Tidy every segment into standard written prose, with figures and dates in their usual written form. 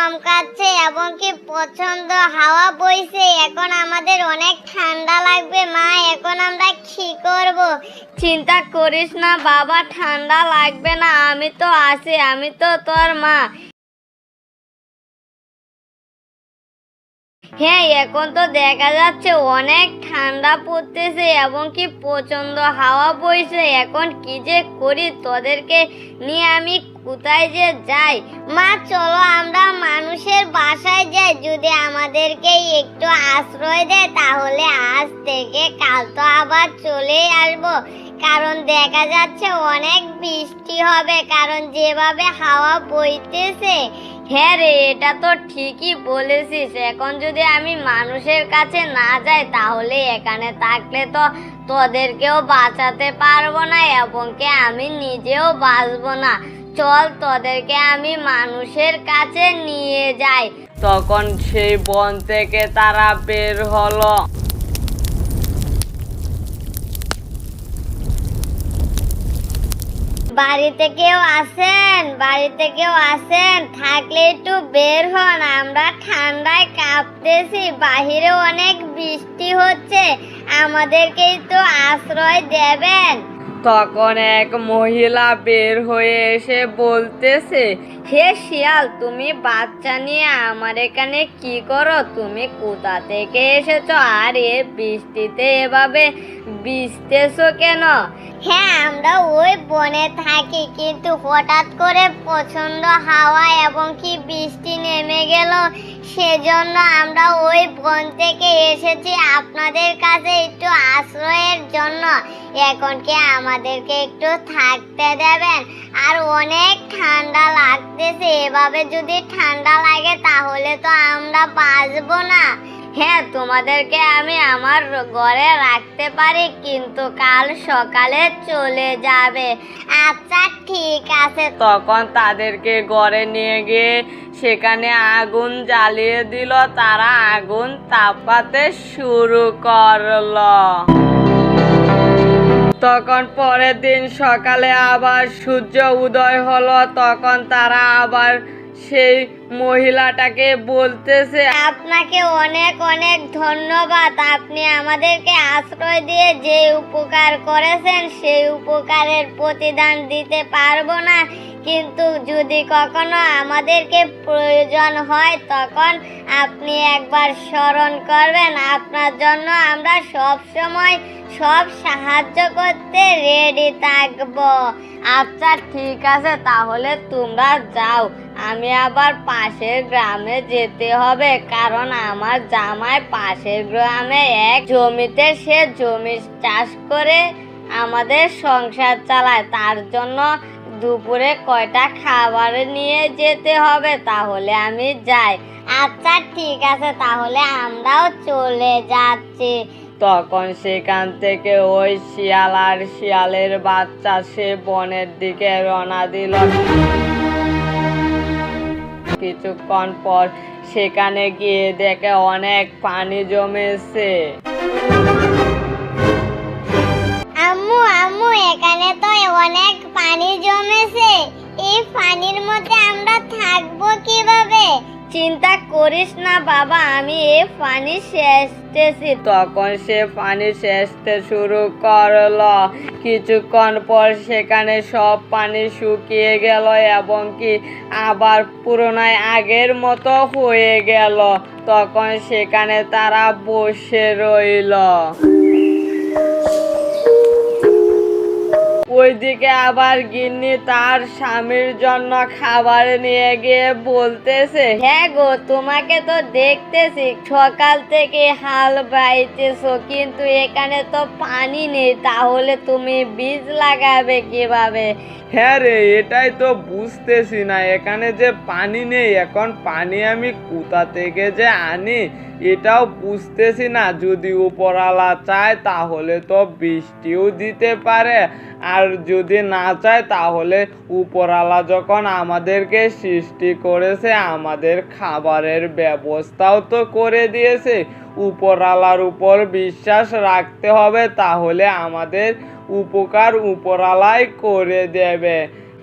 চমকাচ্ছে এবং কি প্রচন্ড হাওয়া বইছে। এখন আমাদের অনেক ঠান্ডা লাগবে মা, এখন আমরা কি করব? চিন্তা করিস না বাবা, ঠান্ডা লাগবে না, আমি তো আছি, আমি তো তোর মা। হ্যাঁ, এখন তো দেখা যাচ্ছে অনেক ঠান্ডা পড়তেছে এবং কি প্রচন্ড হাওয়া বইছে। এখন কি যে করি, তোদেরকে নিয়ে আমি কোথায় যে যাই? মা চলো আমরা মানুষের বাসায় যাই, যদি আমাদেরকে একটু আশ্রয় দেয় তাহলে আজ থেকে কাল তো আবার চলেই আসবো। কারণ দেখা যাচ্ছে অনেক বৃষ্টি হবে, কারণ যেভাবে হাওয়া বইতেছে। হ্যাঁ রে, এটা তো ঠিকই বলেছিস। এখন যদি আমি মানুষের কাছে না যাই তাহলে এখানে থাকলে তো তোদেরকেও বাঁচাতে পারবো না এবং কি আমি নিজেও বাঁচবো না। চল তোদেরকে আমি মানুষের কাছে নিয়ে যাই। তখন সেই বন থেকে তারা বের হলো। বাড়িতে কেউ আছেন? বাড়িতে কেউ আছেন? থাকলে একটু বের হন, আমরা ঠান্ডায় কাঁপতেছি, বাহিরে অনেক বৃষ্টি হচ্ছে, আমাদেরকে একটু আশ্রয় দেবেন? তখন এক মহিলা বের হয়ে এসে বলতেছে, হে শিয়াল, তুমি বাচ্চা নিয়ে আমার এখানে কি করো? তুমি কোথা থেকে এসেছো আর এ বৃষ্টিতে এভাবে ভিজতেছো কেন? হ্যাঁ, আমরা ওই বনে থাকি, কিন্তু হঠাৎ করে প্রচন্ড হাওয়া এবং কি বৃষ্টি নেমে গেল, সেজন্য আমরা ওই বন থেকে এসেছি আপনাদের কাছে একটু আশ্রয়ের জন্য। এখন কি আমাদেরকে একটু থাকতে দেবেন? আর অনেক ঠান্ডা লাগতেছে, এভাবে যদি ঠান্ডা লাগে তাহলে তো আমরা বাঁচবো না। হ্যাঁ, তোমাদেরকে আমি আমার ঘরে রাখতে পারি, কিন্তু কাল সকালে চলে যাবে। আচ্ছা ঠিক আছে। তখন তাদেরকে ঘরে নিয়ে গিয়ে সেখানে আগুন জ্বালিয়ে দিল। তারা আগুন তাপাতে শুরু করলো। তখন পরের দিন সকালে আবার সূর্য উদয় হলো। তখন তারা আবার সেই মহিলাটাকে বলতেছে, আপনাকে অনেক অনেক ধন্যবাদ, আপনি আমাদেরকে আশ্রয় দিয়ে যে উপকার করেছেন সেই উপকারের প্রতিদান দিতে পারবো না, কিন্তু যদি কখনো আমাদেরকে প্রয়োজন হয় তখন আপনি একবার স্মরণ করবেন, আপনার জন্য আমরা সব সময় সব সাহায্য করতে রেডি থাকবো। আচ্ছা ঠিক আছে, তাহলে তোমরা যাও, আমি আবার পাশের গ্রামে যেতে হবে, কারণ আমার জামাই পাশের গ্রামে এক জমিতে সে জমি চাষ করে আমাদের সংসার চালায়, তার জন্য দুপুরে কয়টা খাবার নিয়ে যেতে হবে, তাহলে আমি যাই। আচ্ছা ঠিক আছে, তাহলে আমরাও চলে যাচ্ছি। তখন সেখান থেকে ওই শিয়াল আর শিয়ালের বাচ্চা সে বনের দিকে রওনা দিল। কিছুক্ষণ পর সেখানে গিয়ে দেখে অনেক পানি জমেছে। আম্মু আম্মু, এখানে তো অনেক পানি জমেছে, এই পানির মধ্যে আমরা থাকবো কিভাবে? চিন্তা করিস না বাবা, আমি এই পানি সেচতেছি। তখন সে পানি সেচতে শুরু করলো। কিছুক্ষণ পর সেখানে সব পানি শুকিয়ে গেল এবং কি আবার পুরোনায় আগের মতো হয়ে গেল। তখন সেখানে তারা বসে রইল। ওইদিকে আবার গিন্নি তার স্বামীর জন্য খাবার নিয়ে গিয়ে বলতেছে, হ্যাঁ গো, তোমাকে তো দেখতেছি সকাল থেকে হাল বাইতেছো, কিন্তু এখানে তো পানি নেই, তাহলে তুমি বীজ লাগাবে কিভাবে? হ্যাঁ রে, এটাই তো বুঝতেছি না, এখানে যে পানি নেই, এখন পানি আমি কোথা থেকে যে আনি এটাও বুঝতেছি না। যদি উপরওয়ালা চায় তাহলে তো বৃষ্টিও দিতে পারে, আর যদি না চায় তাহলে উপরওয়ালা যখন আমাদেরকে সৃষ্টি করেছে আমাদের খাবারের ব্যবস্থাও তো করে দিয়েছে। উপরওয়ালার উপর বিশ্বাস রাখতে হবে, তাহলে আমাদের উপকার উপরওয়ালাই করে দেবে।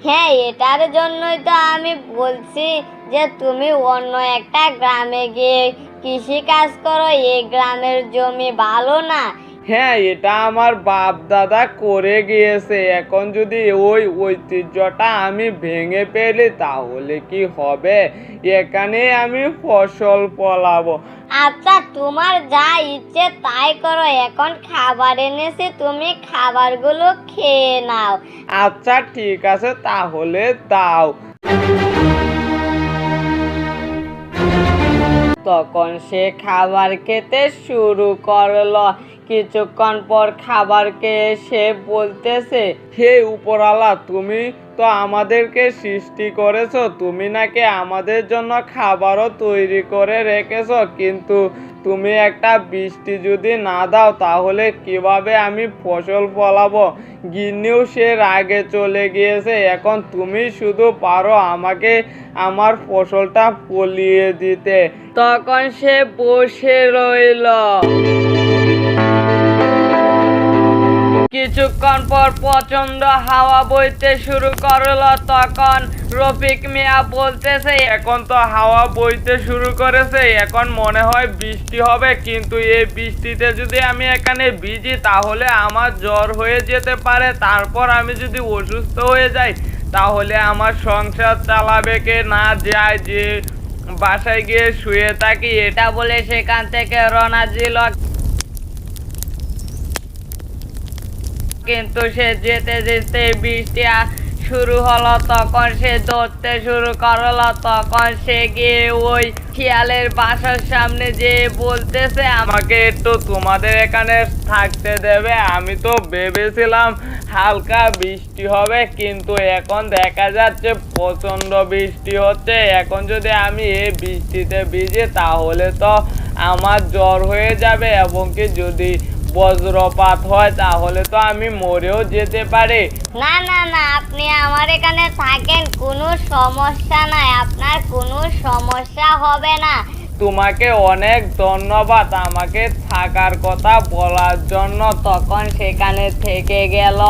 হ্যাঁ, এটার জন্যই তো আমি বলছি যে তুমি অন্য একটা গ্রামে গিয়ে কৃষি কাজ করো, এই গ্রামের জমি ভালো না। হ্যাঁ, এটা আমার বাপ দাদা করে গিয়েছে, এখন যদি ওই ঐতিহ্যটা আমি ভেঙে ফেলি তাহলে কি হবে? এখানে আমি ফসল ফলাবো। আচ্ছা, তোমার যা ইচ্ছে তাই করো, এখন খাবার এনেছি, তুমি খাবারগুলো খেয়ে নাও। আচ্ছা ঠিক আছে, তাহলে দাও। তখন সে খাবার খেতে শুরু করলো। কিছুক্ষণ পর খাবার খেয়ে সে বলতেছে, হে উপরালা, তুমি তো আমাদেরকে সৃষ্টি করেছো, তুমি নাকি আমাদের জন্য খাবারও তৈরি করে রেখেছো, কিন্তু তুমি একটা বৃষ্টি যদি না দাও তাহলে কিভাবে আমি ফসল ফলাবো? গিন্নিও সে রাগে চলে গিয়েছে, এখন তুমি শুধু পারো আমাকে আমার ফসলটা ফলিয়ে দিতে। তখন সে বসে রইল। কিছুক্ষণ পর প্রচন্ড হাওয়া বইতে শুরু করলো। তখন রফিক মিয়া বলতেছে, এখন তো হাওয়া বইতে শুরু করেছে, এখন মনে হয় বৃষ্টি হবে, কিন্তু এই বৃষ্টিতে যদি আমি এখানে ভিজি তাহলে আমার জ্বর হয়ে যেতে পারে, তারপর আমি যদি অসুস্থ হয়ে যাই তাহলে আমার সংসার চালাবে কে? না যায় যে বাসায় গিয়ে শুয়ে থাকি। এটা বলে সেখান থেকে রওনা দিল। কিন্তু সে যেতে যেতে বৃষ্টি শুরু হলো। তখন সে দৌড়তে শুরু করলো। তখন সে গিয়ে ওই শিয়ালের বাসার সামনে যেয়ে বলতেছে, আমাকে একটু তোমাদের এখানে থাকতে দেবে? আমি তো ভেবেছিলাম হালকা বৃষ্টি হবে, কিন্তু এখন দেখা যাচ্ছে প্রচন্ড বৃষ্টি হচ্ছে। এখন যদি আমি এই বৃষ্টিতে ভিজি তাহলে তো আমার জ্বর হয়ে যাবে, এবং কি যদি বজ্রপাত হয় তাহলে তো আমি মরেও যেতে পারি। না না না, আপনি আমার এখানে থাকেন, কোনো সমস্যা নাই, আপনার কোনো সমস্যা হবে না। তোমাকে অনেক ধন্যবাদ আমাকে থাকার কথা বলার জন্য। তখন সেখানে থেকে গেল।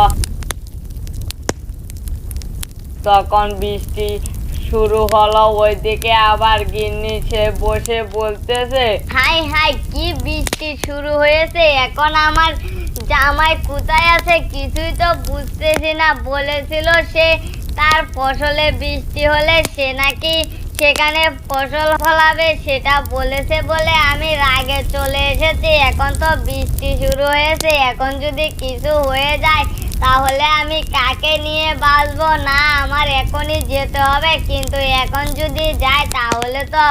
তখন বৃষ্টি শুরু হলো। ওইদিকে আবার গিন্নি সে বসে বলতেছে, হাই হাই, কি বৃষ্টি শুরু হয়েছে, এখন আমার জামাই কোথায় আছে কিছুই তো বুঝতেছি না। বলেছিল সে তার ফসলে বৃষ্টি হলে সে নাকি সেখানে ফসল ফলাবে, সেটা বলেছে বলে আমি রাগে চলে এসেছি। এখন তো বৃষ্টি শুরু হয়েছে, এখন যদি কিছু হয়ে যায় তাহলে আমি কাকে নিয়ে বাঁচবো? না, আমার এখনই যেতে হবে, কিন্তু এখন যদি যাই তাহলে তো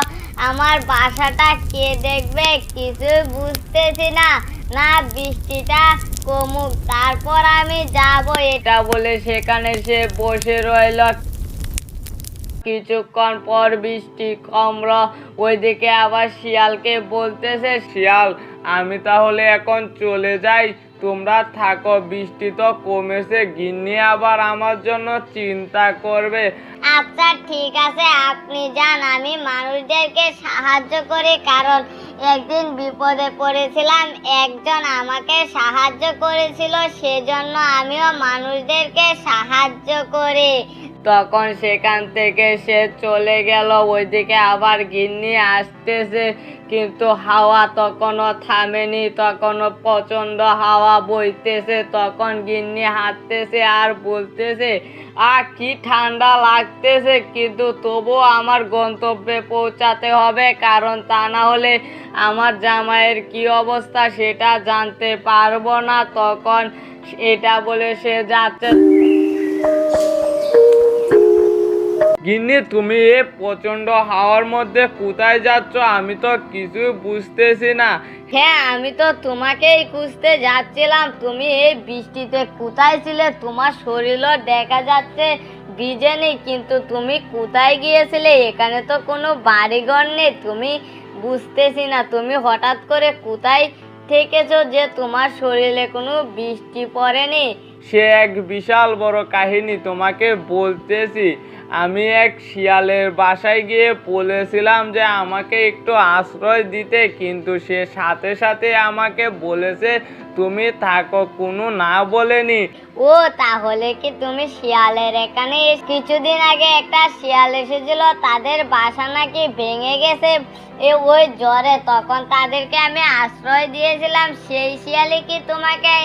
আমার বাসাটা কে দেখবে? কিছুই বুঝতেছি না। না, বৃষ্টিটা কমুক, তারপর আমি যাব। এটা বলে সেখানে সে বসে রইল। কিছুক্ষণ পর বৃষ্টি কমলো। ওইদিকে আবার শিয়ালকে বলতেছে, শিয়াল, আমি তাহলে এখন চলে যাই, তোমরা থাকো, বৃষ্টি তো কমেছে, গিন্নি আবার আমার জন্য চিন্তা করবে। আচ্ছা ঠিক আছে, আপনি যান, আমি মানুষদেরকে সাহায্য করি, কারণ একদিন বিপদে পড়েছিলাম, একজন আমাকে সাহায্য করেছিল, সেজন্য আমিও মানুষদেরকে সাহায্য করি। তখন সেখান থেকে সে চলে গেল। ওইদিকে আবার গিন্নি আসতেছে, কিন্তু হাওয়া তখনও থামেনি, তখনও প্রচন্ড হাওয়া বইতেছে। তখন গিন্নি হাঁটতেছে আর বলতেছে, কি ঠান্ডা লাগতেছে, কিন্তু তবুও আমার গন্তব্যে পৌঁছাতে হবে, কারণ তা না হলে আমার জামাইয়ের কি অবস্থা সেটা জানতে পারবো না। তখন এটা বলে সে যাচ্ছে। গিন্নি, তুমি এ প্রচন্ড হাওয়ার মধ্যে কোথায় যাচ্ছ? আমি তো কিছুই বুঝতেছি না। হ্যাঁ, আমি তো তোমাকেই খুঁজতে যাচ্ছিলাম, তুমি এই বৃষ্টিতে কোথায় ছিলে? তোমার শরীরও দেখা যাচ্ছে ভিজে নেই, কিন্তু তুমি কোথায় গিয়েছিলে? এখানে তো কোনো বাড়িঘর নেই, তুমি বুঝতেছি না তুমি হঠাৎ করে কোথায় থেকেছো যে তোমার শরীরে কোনো বৃষ্টি পড়েনি? সে এক বিশাল বড় কাহিনী তোমাকে বলতেছি। আমি এক শিয়ালের বাসায় গিয়ে বলেছিলাম যে আমাকে একটু আশ্রয় দিতে, কিন্তু সে সাথে সাথে আমাকে বলেছে তুমি থাকো, কোনো না বলেনি। ও তাহলে কি তুমি শিয়ালের এখানে কিছুদিন আগে একটা শিয়াল এসেছিল, তাদের বাসা নাকি ভেঙে গেছে ওই জ্বরে, তখন তাদেরকে আমি আশ্রয় দিয়েছিলাম, সেই শিয়ালই কি তোমাকে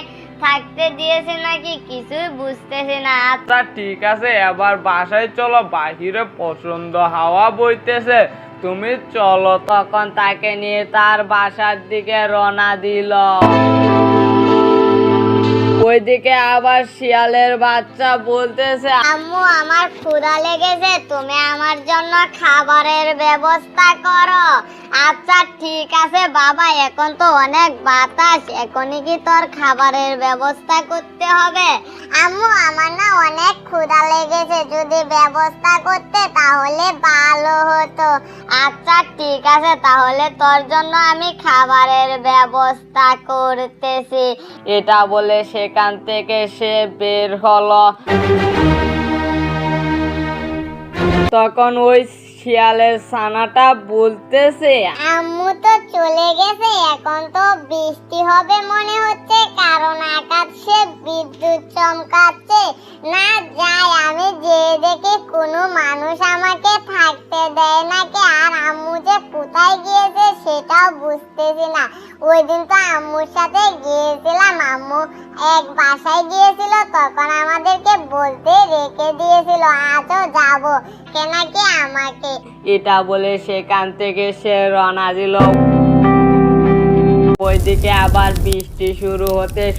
থাকতে দিয়েছে নাকি কিছুই বুঝতেছি না। আচ্ছা ঠিক আছে, এবার বাসায় চলো, বাহিরে প্রচন্ড হাওয়া বইতেছে, তুমি চলো। তখন তাকে নিয়ে তার বাসার দিকে রওনা দিল। ওইদিকে আবার শিয়ালের বাচ্চা বলতেছে, আম্মু আমার ক্ষুধা লেগেছে, তুমি আমার জন্য খাবারের ব্যবস্থা করো। আচ্ছা ঠিক আছে বাবা, এখন তো অনেক বাতাস, এখনই কি তোর খাবারের ব্যবস্থা করতে হবে? আম্মু আমার না অনেক ক্ষুধা লেগেছে, যদি ব্যবস্থা করতে তাহলে ভালো হতো। আচ্ছা ঠিক আছে, তাহলে তোর জন্য আমি খাবারের ব্যবস্থা করতেছি। এটা বলে সেখান থেকে সে বের হলো। তখন ওই শিয়ালের ছানাটা বলতেছে, আম্মু তো চলে গেছে, এখন তো বৃষ্টি হবে মনে হচ্ছে, কারণ আকাশে বিদ্যুৎ চমকাচ্ছে। না যাই, আমি যে দেখি কোনো মানুষ আমাকে থাকতে দেয় নাকি, আর আম্মু যে কোথায় গিয়েছে সেটাও বুঝতেছি না। ওই দিন তো আম্মুর সাথে গিয়েছিলাম, আম্মু এক বাসায় গিয়েছিল, তখন আমাদেরকে বলতে রেখে দিয়েছিল আজও যাবো নাকি আমাকে। এটা বলে সেখান থেকে সে রওনা দিল। ওইদিকে আবার বৃষ্টি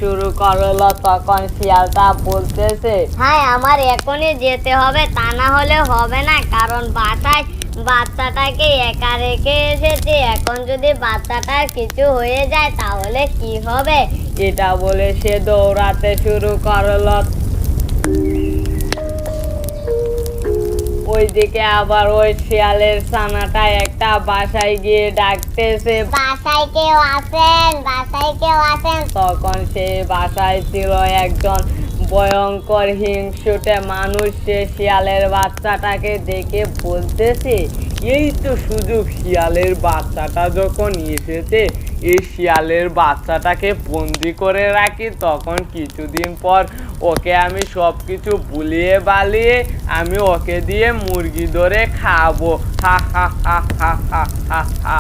শুরু করলো। তখন শিয়ালটা বলতেছে, হ্যাঁ আমার এখনই যেতে হবে, তা না হলে হবে না, কারণ বাসায় বাচ্চাটাকে একা রেখে এসেছি, এখন যদি বাচ্চাটার কিছু হয়ে যায় তাহলে কি হবে? এটা বলে সে দৌড়াতে শুরু করলো। ওইদিকে আবার ওই শিয়ালের ছানাটা একটা বাসায় গিয়ে ডাকতেছে, বাসায় কেউ আছেন, বাসায় কেউ আছেন। তখন সে বাসায় ছিল একজন ভয়ঙ্কর হিংসুটে মানুষ। সে শিয়ালের বাচ্চাটাকে দেখে বলতেছে, এই তো সুযোগ, শিয়ালের বাচ্চাটা যখন এসেছে, এই শিয়ালের বাচ্চাটাকে বন্দি করে রাখি, তখন কিছুদিন পর ওকে আমি সব কিছু ভুলিয়ে বালিয়ে আমি ওকে দিয়ে মুরগি ধরে খাবো। হা হা হা হা হা হা হা।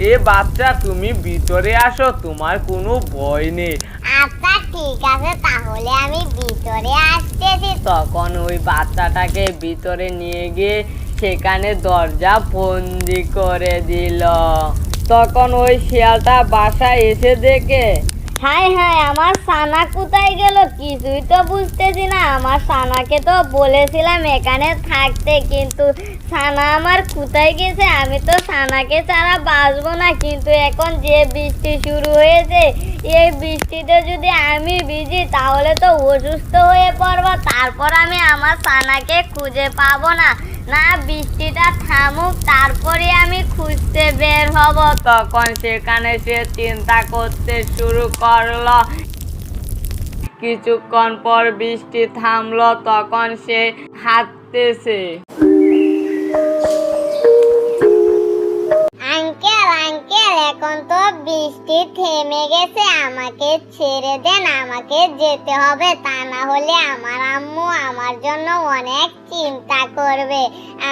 এ বাচ্চা তুমি ভিতরে আসো, তোমার কোনো ভয় নেই। আচ্ছা ঠিক আছে, তাহলে আমি ভিতরে আসতেছি। তখন ওই বাচ্চাটাকে ভিতরে নিয়ে গিয়ে সেখানে দরজা বন্দি করে দিল। তখন ওই শিয়ালটা বাসায় এসে দেখে, হাই হাই, আমার সানা কোথায় গেল কিছুই তো বুঝতেছি না। আমার সানাকে তো বলেছিলাম এখানে থাকতে, কিন্তু সানা আমার কোথায় গেছে? আমি তো সানাকে ছাড়া বাঁচবো না, কিন্তু এখন যে বৃষ্টি শুরু হয়েছে, এই বৃষ্টিতে যদি আমি ভিজি তাহলে তো অসুস্থ হয়ে পড়বো, তারপর আমি আমার সানাকে খুঁজে পাবো না। না বৃষ্টিটা থামুক, তারপরে আমি খুঁজতে বের হব। তখন সেখানে সে চিন্তা করতে শুরু করলো। কিছুক্ষণ পর বৃষ্টি থামলো, তখন সে হাঁটতেছে। আঙ্কেল আঙ্কেল, এখন তো বৃষ্টি থেমে গেছে, আমাকে ছেড়ে দেন, আমাকে যেতে হবে, তা না হলে আমার আম্মু আমার জন্য অনেক চিন্তা করবে।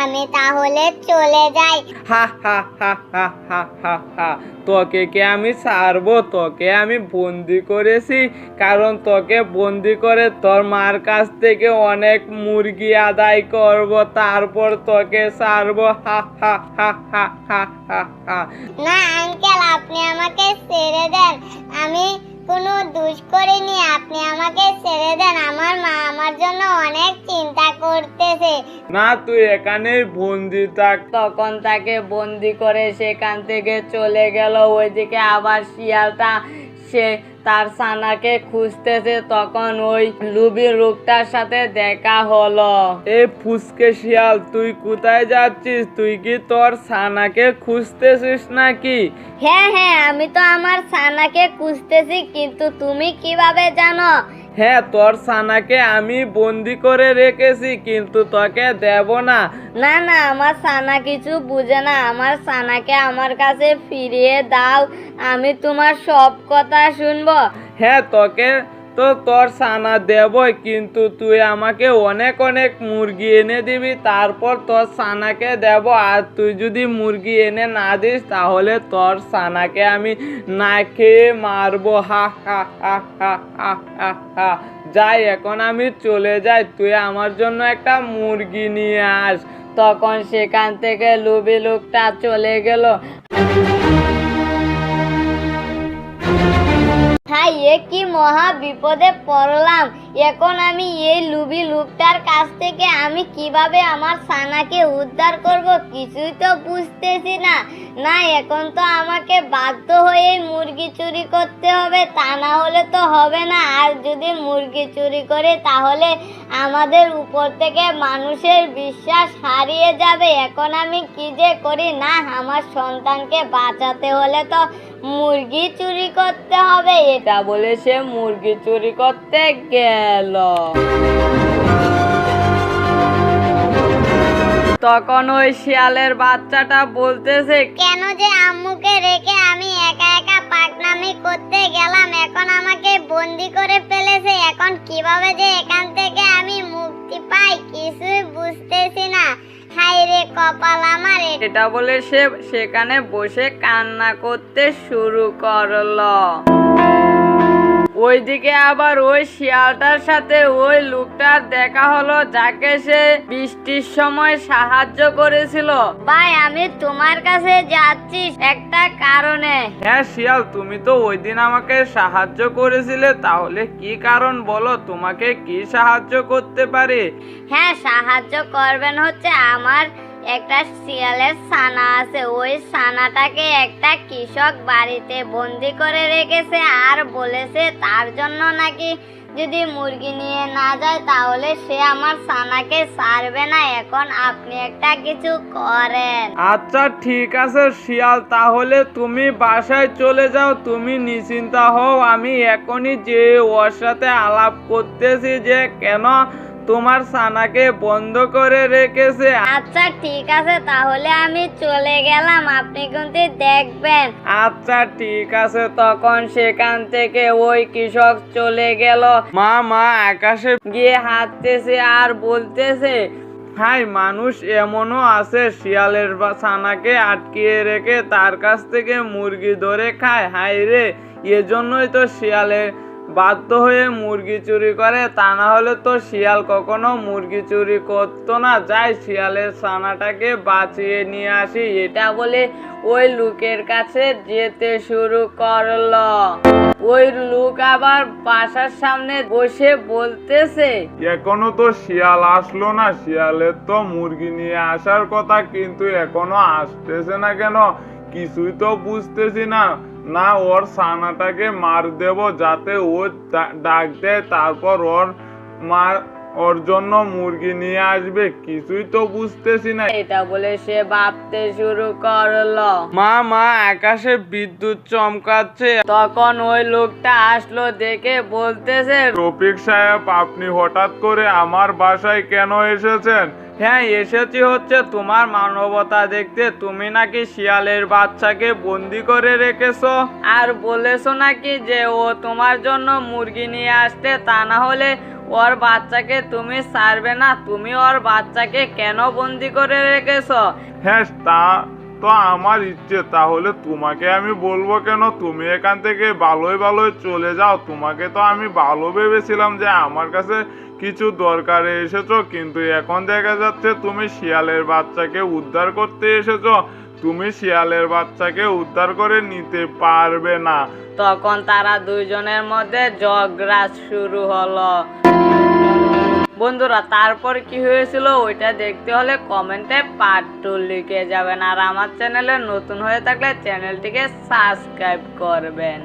আমি তাহলে চলে যাই। হা হা হা হা হা হা হা। তোকে কি আমি ছাড়বো? তোকে আমি বন্দি করেছি, কারণ তোকে বন্দি করে তোর মার কাছ থেকে অনেক মুরগি আদায় করব, তারপর তোকে ছাড়বো। হা হা হা হা হা হা হা। না আঙ্কেল, আপনি আমাকে ছেড়ে দেন, আমি কোনো দোষ করিনি, আপনি আমাকে ছেড়ে দেন, আমার মা আমার জন্য অনেক চিন্তা করতেছে। না তুই এখানেই বন্দি থাক। তখন তাকে বন্দি করে সেখান থেকে চলে গেল। ওইদিকে আবার শিয়ালটা সে তার ছানাকে খুঁজতেছে। তখন ওই লুবি লোকটার সাথে দেখা হলো। এ ফুসকে শিয়াল, তুই কোথায় যাচ্ছিস? তুই কি তোর ছানাকে খুঁজতেছিস নাকি? হ্যাঁ হ্যাঁ, আমি তো আমার ছানাকে খুঁজতেছি, কিন্তু তুমি কিভাবে জানো? হ্যাঁ, তোর ছানাকে আমি বন্দি করে রেখেছি, কিন্তু তোকে দেব না। না না, আমার ছানা কিছু বুঝে না, আমার ছানাকে আমার কাছে ফিরিয়ে দাও, আমি তোমার সব কথা শুনবো। হ্যাঁ, তোকে তো তোর ছানা দেবই, কিন্তু তুই আমাকে অনেক অনেক মুরগি এনে দিবি, তারপর তোর ছানাকে দেব। আর তুই যদি মুরগি এনে না দিস তাহলে তোর ছানাকে আমি না খেয়ে মারবো। হা হা হা হা হা হা হা। যাই, এখন আমি চলে যাই, তুই আমার জন্য একটা মুরগি নিয়ে আস। তখন সেখান থেকে লোভী লোকটা চলে গেল। হাই, এ কি মহা বিপদে পড়লাম। এখন আমি এই লোভী লোকটার কাছ থেকে আমি কিভাবে আমার ছানাকে উদ্ধার করব কিছুই তো বুঝতেছি না। না, এখন তো আমাকে বাধ্য হয়ে মুরগি চুরি করতে হবে, তা না হলে তো হবে না। আর যদি মুরগি চুরি করে তাহলে আমাদের উপর থেকে মানুষের বিশ্বাস হারিয়ে যাবে। এখন আমি কি যে করি, না আমার সন্তানকে বাঁচাতে হলে তো মুরগি চুরি করতে হবে। এটা বলে সে মুরগি চুরি করতে গেল। তখন ওই শিয়ালের বাচ্চাটা বলতেছে, কেন যে আম্মুকে রেখে আমি একা একা পাকনামি করতে গেলাম, এখন আমাকে বন্দি করে ফেলেছে, এখন কিভাবে যে এখান থেকে আমি মুক্তি পাই কিছুই বুঝতেছি না। হাই রে কপাল আমার। এটা বলে সে সেখানে বসে কান্না করতে শুরু করলো। ওইদিকে আবার ওই শিয়ালটার সাথে ওই লোকটার দেখা হলো, যাকে সে বৃষ্টির সময় সাহায্য করেছিল। ভাই, আমি তোমার কাছে যাচ্ছি একটা কারণে। হ্যাঁ শিয়াল, তুমি তো ওই দিন আমাকে সাহায্য করেছিলে, তাহলে কি কারণ বলো, তোমাকে কি সাহায্য করতে পারি? হ্যাঁ, সাহায্য করবেন হচ্ছে, আমার একটা শিয়ালের ছানা আছে, ওই ছানাটাকে একটা কৃষক বাড়িতে বন্দি করে রেখেছে, আর বলেছে তার জন্য নাকি যদি মুরগি নিয়ে না যায় তাহলে সে আমার ছানাকে ছাড়বে না। এখন আপনি একটা কিছু করেন। আচ্ছা ঠিক আছে শিয়াল, তাহলে তুমি বাসায় চলে যাও, তুমি নিশ্চিন্তা হও, আমি এখনই যে ওর সাথে আলাপ করতেছি যে কেন তোমার ছানাকে বন্ধ করে রেখেছে। আচ্ছা ঠিক আছে, তাহলে আমি চলে গেলাম, আপনি কিন্তু দেখবেন। আচ্ছা ঠিক আছে। তখন সেখান থেকে ওই কৃষক চলে গেল। মা আকাশে গিয়ে হাঁটতেছে আর বলতেছে, হাই, মানুষ এমনও আছে শিয়ালের ছানাকে আটকিয়ে রেখে তার কাছ থেকে মুরগি ধরে খায়। হাই রে, এজন্যই তো শিয়ালে বাধ্য হয়ে মুরগি চুরি করে, তা না হলে তো শিয়াল কখনো মুরগি চুরি করতো না। যাই, শিয়ালের ছানাটাকে বাঁচিয়ে নিয়ে আসি। এটা বলে ওই লোকের কাছে যেতে শুরু করলো। ওই লোক আবার বাসার সামনে বসে বলতেছে, এখনো তো শিয়াল আসলো না, শিয়ালের তো মুরগি নিয়ে আসার কথা, কিন্তু এখনো আসতেছে না কেন, কিছুই তো বুঝতেছি না। না ওর ছানাটাকে মার দেব যাতে ও ডাক দেয়, তারপর ওর জন্য মুরগি নিয়ে আসবে, কিছুই তো বুঝতেছি না। এটা বলে সে ভাবতে শুরু করলো। মা আকাশে বিদ্যুৎ চমকাচ্ছে। তখন ওই লোকটা আসলো, দেখে বলতেছে, রফিক সাহেব, আপনি হঠাৎ করে আমার বাসায় কেন এসেছেন? হ্যাঁ, এসেছি হচ্ছে তোমার মানবতা দেখতে। তুমি নাকি শিয়ালের বাচ্চাকে বন্দি করে রেখেছো, আর বলেছো নাকি যে ও তোমার জন্য মুরগি নিয়ে আসতে, তা না হলে ওর বাচ্চাকে তুমি ছাড়বে না। তুমি ওর বাচ্চাকে কেন বন্দি করে রেখেছো? হ্যাঁ, তা তো আমার ইচ্ছে, তাহলে তোমাকে আমি বলবো কেন? তুমি এখান থেকে ভালোই চলে যাও। তোমাকে তো আমি ভালো ভেবেছিলাম যে আমার কাছে কিছু দরকারে এসেছো, কিন্তু এখন দেখা যাচ্ছে তুমি শিয়ালের বাচ্চাকে উদ্ধার করতে এসেছো। তুমি শিয়ালের বাচ্চাকে উদ্ধার করে নিতে পারবে না। তখন তারা দুইজনের মধ্যে ঝগড়া শুরু হলো। বন্ধুরা, তারপর কি হয়েছিল ওইটা দেখতে হলে কমেন্টে পার্ট 2 লিখে যাবেন, আর আমার চ্যানেলে নতুন হয়ে থাকলে চ্যানেলটিকে সাবস্ক্রাইব করবেন।